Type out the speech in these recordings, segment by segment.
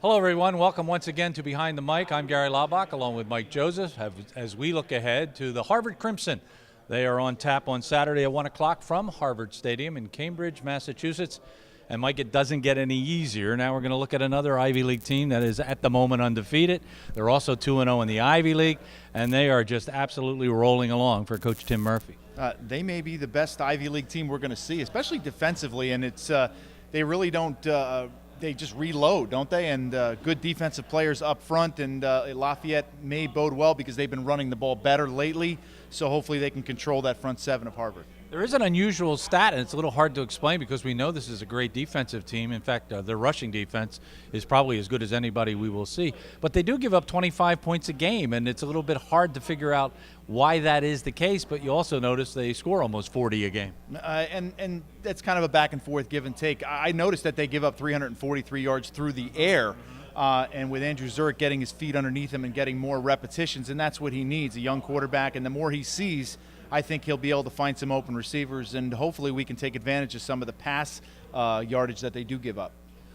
Hello, everyone. Welcome once again to Behind the Mic. I'm Gary Laubach, along with Mike Joseph, as we look ahead to the Harvard Crimson. They are on tap on Saturday at 1 o'clock from Harvard Stadium in Cambridge, Massachusetts. And, Mike, it doesn't get any easier. Now we're going to look at another Ivy League team that is at the moment undefeated. They're also 2-0 in the Ivy League, and they are just absolutely rolling along for Coach Tim Murphy. They may be the best Ivy League team we're going to see, especially defensively, and it's they really don't they just reload, don't they? And good defensive players up front, and Lafayette may bode well because they've been running the ball better lately, so hopefully they can control that front seven of Harvard. There is an unusual stat, and it's a little hard to explain because we know this is a great defensive team. In fact, their rushing defense is probably as good as anybody we will see. But they do give up 25 points a game, and it's a little bit hard to figure out why that is the case. But you also notice they score almost 40 a game. And that's kind of a back and forth give and take. I noticed that they give up 343 yards through the air. And with Andrew Zurich getting his feet underneath him and getting more repetitions, and that's what he needs, a young quarterback. And the more he sees, I think he'll be able to find some open receivers, and hopefully we can take advantage of some of the pass yardage that they do give up.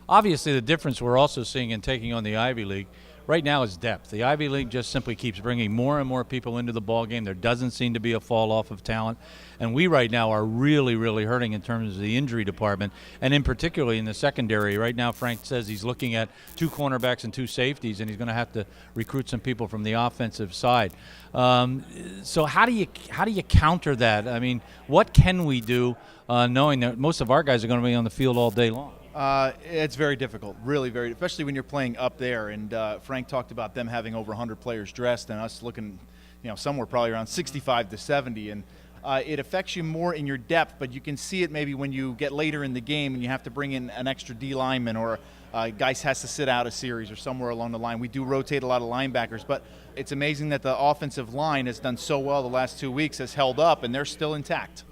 Obviously, the difference we're also seeing in taking on the Ivy League right now is depth. The Ivy League just simply keeps bringing more and more people into the ball game. There doesn't seem to be a fall off of talent, and we right now are really, really hurting in terms of the injury department, and in particularly in the secondary. Right now, Frank says he's looking at 2 cornerbacks and 2 safeties, and he's going to have to recruit some people from the offensive side. So how do you counter that? I mean, what can we do knowing that most of our guys are going to be on the field all day long? It's very difficult, really very, especially when you're playing up there. And Frank talked about them having over 100 players dressed, and us looking, somewhere probably around 65 to 70. And it affects you more in your depth, but you can see it maybe when you get later in the game and you have to bring in an extra D lineman, or guys has to sit out a series or somewhere along the line. We do rotate a lot of linebackers, but it's amazing that the offensive line has done so well the last 2 weeks, has held up, and they're still intact.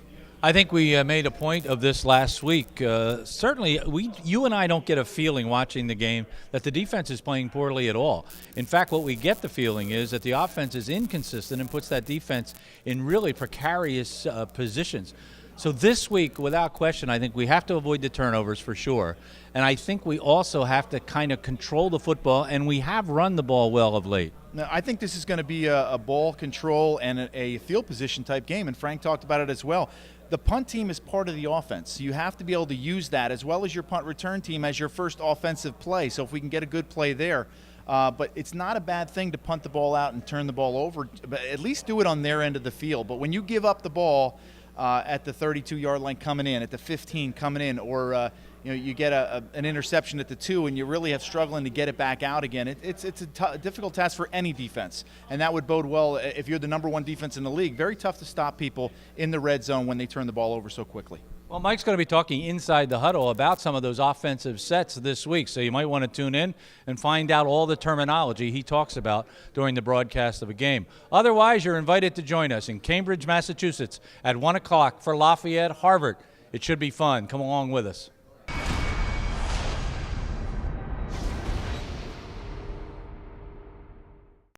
I think we made a point of this last week. Certainly, you and I don't get a feeling watching the game that the defense is playing poorly at all. In fact, what we get the feeling is that the offense is inconsistent and puts that defense in really precarious positions. So this week, without question, I think we have to avoid the turnovers for sure. And I think we also have to kind of control the football, and we have run the ball well of late. Now, I think this is going to be a ball control and a field position type game, and Frank talked about it as well. The punt team is part of the offense. You have to be able to use that as well as your punt return team as your first offensive play. So if we can get a good play there, but it's not a bad thing to punt the ball out and turn the ball over, but at least do it on their end of the field. But when you give up the ball at the 32-yard line coming in, at the 15 coming in, or you get an interception at the 2 and you really have struggling to get it back out again, it's a difficult task for any defense, and that would bode well if you're the number 1 defense in the league. Very tough to stop people in the red zone when they turn the ball over so quickly. Well, Mike's going to be talking inside the huddle about some of those offensive sets this week, so you might want to tune in and find out all the terminology he talks about during the broadcast of a game. Otherwise, you're invited to join us in Cambridge, Massachusetts at 1 o'clock for Lafayette, Harvard. It should be fun. Come along with us.